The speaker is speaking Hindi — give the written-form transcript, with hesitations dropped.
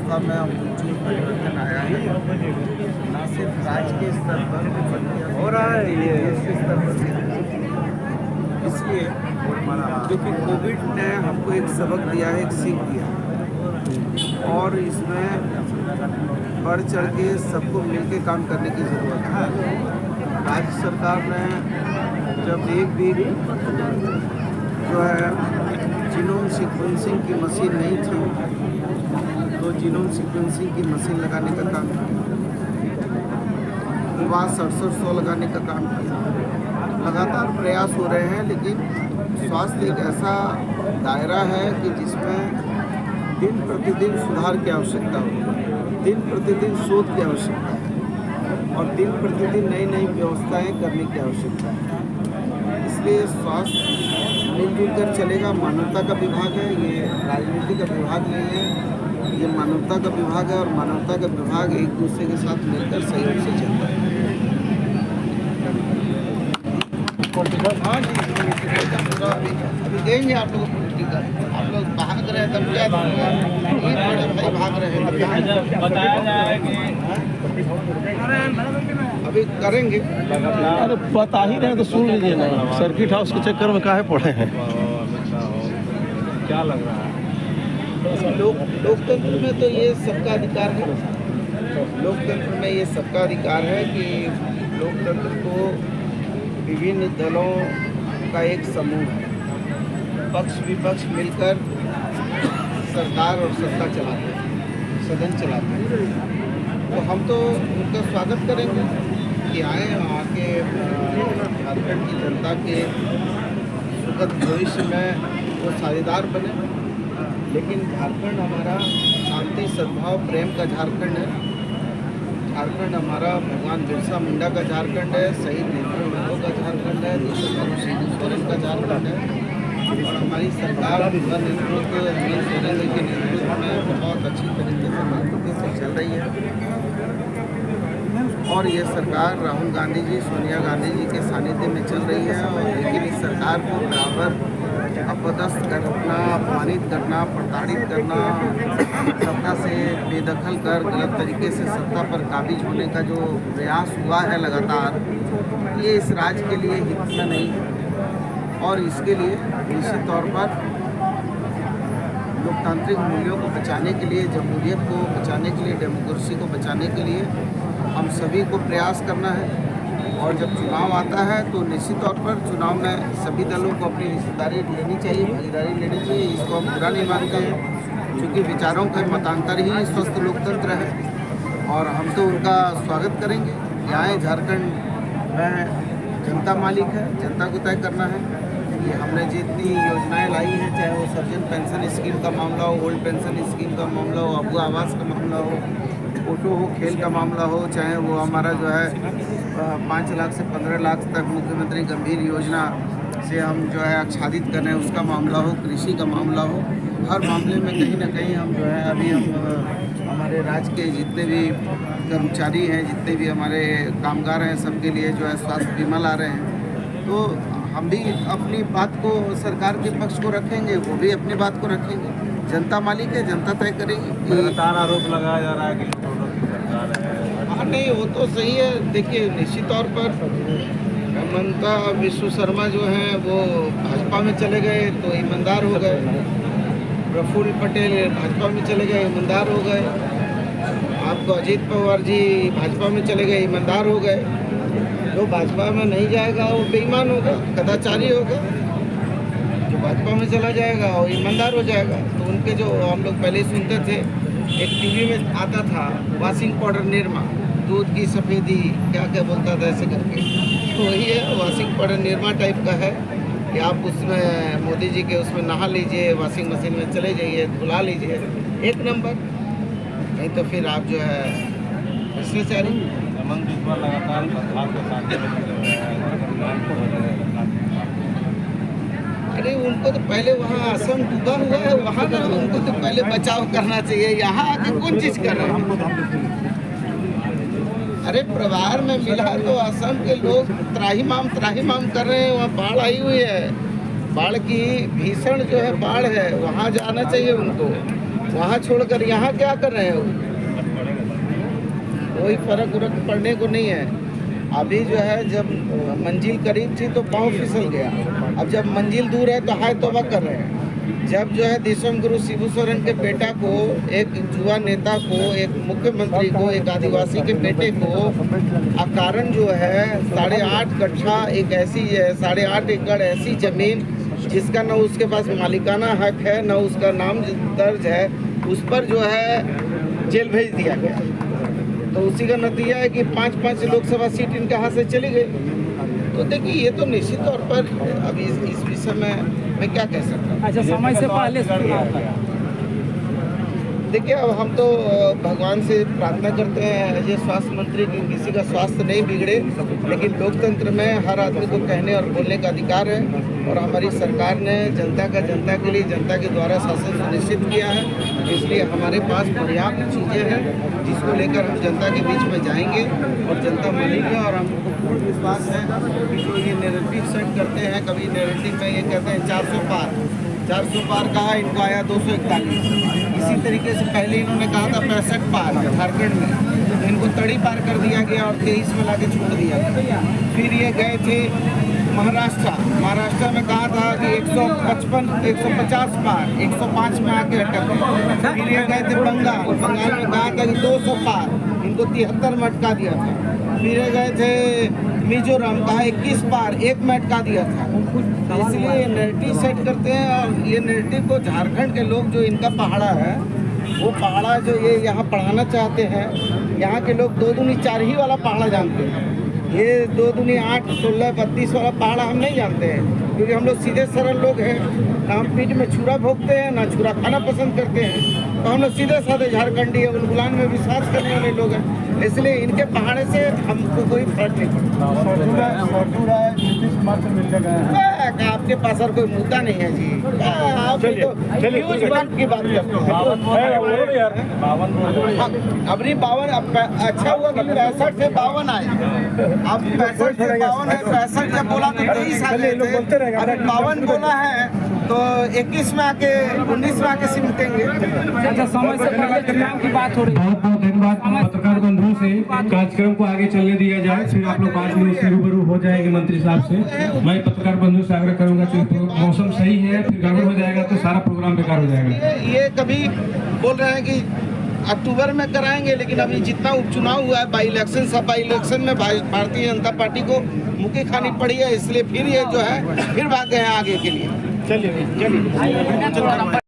व्यवस्था में आमूल परिवर्तन आया है। न सिर्फ राज्य के स्तर पर बल्कि हो रहा है ये देश के स्तर पर भी। इसलिए क्योंकि कोविड ने हमको एक सबक दिया है, एक सीख दिया, और इसमें बढ़ चढ़ के सबको मिलकर काम करने की ज़रूरत है। राज्य सरकार ने जब एक भी जो है जीनोम सीक्वेंसिंग की मशीन नहीं थी तो जीनोम सीक्वेंसिंग की मशीन लगाने का काम किया, युवा 6700 लगाने का काम किया। लगातार प्रयास हो रहे हैं, लेकिन स्वास्थ्य एक ऐसा दायरा है कि जिसमें दिन प्रतिदिन सुधार की आवश्यकता हो, दिन प्रतिदिन शोध की आवश्यकता है और दिन प्रतिदिन नई नई व्यवस्थाएं करने की आवश्यकता है। इसलिए स्वास्थ्य मिलजुल कर चलेगा। मानवता का विभाग है, ये राजनीति का विभाग नहीं है, ये मानवता का विभाग है और मानवता का विभाग एक दूसरे के साथ मिलकर सहयोग से चलता है। हाँ जी, अभी देंगे आप लोग को टिकट। आप लोग भाग रहे हैं तब क्या दूंगा, ये बड़े भाई भाग रहे हैं, बताया जाए कि अभी करेंगे। अरे बता ही रहे तो सुन लीजिए ना, सर्किट हाउस के चक्कर में काहे पड़े हैं। क्या लग रहा है? लोकतंत्र में तो ये सबका अधिकार है, लोकतंत्र में ये सबका अधिकार है कि लोकतंत्र को विभिन्न दलों का एक समूह है, पक्ष विपक्ष मिलकर सरकार और सत्ता चलाते हैं, सदन चलाते हैं। तो हम तो उनका स्वागत करेंगे कि आए, आके झारखंड की जनता के सुखद भविष्य में वो साझेदार बने। लेकिन झारखंड हमारा शांति सद्भाव प्रेम का झारखंड है। झारखंड हमारा भगवान बिरसा मुंडा का झारखंड है, शहीद नेहरू का झारखंड है, सोरेन का झारखंड है। और हमारी सरकार नेतृत्व हेमंत सोरेन के नेतृत्व में बहुत अच्छी तरीके से मजबूती से चल रही है। और ये सरकार राहुल गांधी जी, सोनिया गांधी जी के सानिध्य में चल रही है। और लेकिन इस सरकार को बराबर अपदस्थ करना, अपमानित करना, प्रताड़ित करना, सत्ता से बेदखल कर गलत तरीके से सत्ता पर काबिज होने का जो प्रयास हुआ है लगातार, ये इस राज्य के लिए हित में नहीं है। और इसके लिए निश्चित तौर पर लोकतांत्रिक मूल्यों को बचाने के लिए, जमहूरियत को बचाने के लिए, डेमोक्रेसी को बचाने के लिए हम सभी को प्रयास करना है। और जब चुनाव आता है तो निश्चित तौर पर चुनाव में सभी दलों को अपनी हिस्सेदारी लेनी चाहिए, भागीदारी लेनी चाहिए। इसको हम बुरा नहीं मानते हैं, क्योंकि विचारों का मतांतर ही स्वस्थ लोकतंत्र है। और हम तो उनका स्वागत करेंगे कि आए। झारखंड में जनता मालिक है, जनता को तय करना है कि हमने जितनी योजनाएं लाई हैं, चाहे वो सर्जन पेंशन स्कीम का मामला हो, ओल्ड पेंशन स्कीम का मामला हो, अबुआ आवास का मामला हो, ऑटो हो, खेल का मामला हो, चाहे वो हमारा जो है 5 लाख से 15 लाख तक मुख्यमंत्री गंभीर योजना से हम जो है आच्छादित कर रहे हैं, उसका मामला हो, कृषि का मामला हो, हर मामले में कहीं ना कहीं हम जो है अभी हम हमारे राज्य के जितने भी कर्मचारी हैं, जितने भी हमारे कामगार हैं, सबके लिए जो है स्वास्थ्य बीमा ला रहे हैं। तो हम भी अपनी बात को सरकार के पक्ष को रखेंगे, वो भी अपनी बात को रखेंगे। जनता मालिक है, जनता तय करेगी। लगातार आरोप लगाया जा रहा है कि दोनों की सरकार है। हाँ, नहीं, वो तो सही है। देखिए, निश्चित तौर पर हेमंता विश्व शर्मा जो हैं वो भाजपा में चले गए तो ईमानदार हो गए। प्रफुल्ल पटेल भाजपा में चले गए, ईमानदार हो गए। आपको अजीत पवार जी भाजपा में चले गए, ईमानदार हो गए। जो भाजपा में नहीं जाएगा वो बेईमान होगा, कदाचारी होगा। जो भाजपा में चला जाएगा वो ईमानदार हो जाएगा। तो उनके जो हम लोग पहले सुनते थे, एक टीवी में आता था वॉशिंग पाउडर निरमा, दूध की सफ़ेदी, क्या क्या बोलता था ऐसे करके, तो वही है। वॉशिंग पाउडर निरमा टाइप का है कि आप उसमें मोदी जी के उसमें नहा लीजिए, वॉशिंग मशीन में चले जाइए, धुला लीजिए, एक नंबर। नहीं तो फिर आप जो है भ्रष्टाचारी। हेमंत बिस्वा लगातार बदलाव के साथ अरे उनको तो पहले वहाँ असम डूबा हुआ है, वहाँ ना उनको तो पहले बचाव करना चाहिए। यहाँ आके कौन चीज़ कर रहे हैं? अरे परिवार में मिला तो असम के लोग त्राहिमाम कर रहे हैं। वहाँ बाढ़ आई हुई है, बाढ़ की भीषण जो है बाढ़ है, वहाँ जाना चाहिए उनको। वहाँ छोड़कर यहाँ क्या कर रहे हो? कोई फर्क उर्क पड़ने को नहीं है। अभी जो है जब मंजिल करीब थी तो पाँव फिसल गया, अब जब मंजिल दूर है तो हाय तौबा कर रहे हैं। जब जो है देशम गुरु शिबू सोरेन के बेटा को, एक युवा नेता को, एक मुख्यमंत्री को, एक आदिवासी के बेटे को अकारण जो है 8.5 गट्ठा एक ऐसी 8.5 एकड़ ऐसी जमीन जिसका न उसके पास मालिकाना हक है न उसका नाम दर्ज है, उस पर जो है जेल भेज दिया गया। तो उसी का नतीजा है कि 5-5 लोकसभा सीट इनके हाथ से चली गई। तो देखिए ये तो निश्चित तौर पर अभी इस विषय में मैं क्या कह सकता हूँ। अच्छा, समय से पहले देखिए अब हम तो भगवान से प्रार्थना करते हैं ये स्वास्थ्य मंत्री की किसी का स्वास्थ्य नहीं बिगड़े, लेकिन लोकतंत्र में हर आदमी को कहने और बोलने का अधिकार है और हमारी सरकार ने जनता के लिए जनता के द्वारा शासन सुनिश्चित किया है। इसलिए हमारे पास पर्याप्त चीज़ें हैं जिसको लेकर हम जनता के बीच में जाएंगे और जनता मानेगी। और हमको पूर्ण विश्वास है कि जो ये नैरेटिव सेट करते हैं, कभी नैरेटिव में ये कहते हैं 400 पार कहा, इनको आया 241। इसी तरीके से पहले इन्होंने कहा था 65 पार झारखंड में, इनको तड़ी पार कर दिया गया और 23 में लाके छोड़ दिया गया। फिर ये गए थे महाराष्ट्र में कहा था कि 150 पार 105 में आके अटक। फिर ये गए थे बंगाल में कहा था कि 200 पार, इनको 73 में अटका दिया था। फिर ये गए थे मिजोरम, कहा 21 पार 1 में अटका दिया था। इसलिए ये नैरेटिव सेट करते हैं और ये नैरेटिव को झारखंड के लोग जो इनका पहाड़ा है वो पहाड़ा जो ये यहाँ पढ़ाना चाहते हैं, यहाँ के लोग 2 दूनी 4 ही वाला पहाड़ा जानते हैं। ये 2 दूनी 8, 16, 32 वाला पहाड़ा हम नहीं जानते हैं, क्योंकि हम लोग सीधे सरल लोग हैं। ना हम पीठ में छुरा भोगते हैं ना छुरा खाना पसंद करते हैं, तो हम लोग सीधे साधे झारखंडी है, उलगुलान में विश्वास करने वाले लोग हैं। इसलिए इनके पहाड़े से हमको कोई फर्क नहीं पड़ता। आपके पास और कोई मुद्दा नहीं है जी, आप तो की बात करते हैं। अबरी 52 अच्छा हुआ कि 65 से 52 आए। अब 65 से 52 है, 65 जब बोला तो 23 आ गए थे, अभी 52 बोला है तो 21 में आके 19 में आके सिमटेंगे। अच्छा, समय से पहले चुनाव की बात हो रही है। बहुत बहुत धन्यवाद पत्रकार बंधु से। कार्यक्रम को आगे चलने दिया जाए, फिर आप लोग 5 मिनट से रूबरू हो जाएंगे मंत्री साहब से। मैं पत्रकार बंधु से आग्रह करूंगा कि मौसम सही है, फिर गड़बड़ हो जाएगा तो सारा प्रोग्राम बेकार हो जाएगा। ये कभी बोल रहे हैं कि अक्टूबर में कराएंगे, लेकिन अभी जितना उपचुनाव हुआ है बाई इलेक्शन में भारतीय जनता पार्टी को मुक्की खानी पड़ी है, इसलिए फिर ये जो है फिर भाग गए हैं आगे के लिए। चलिए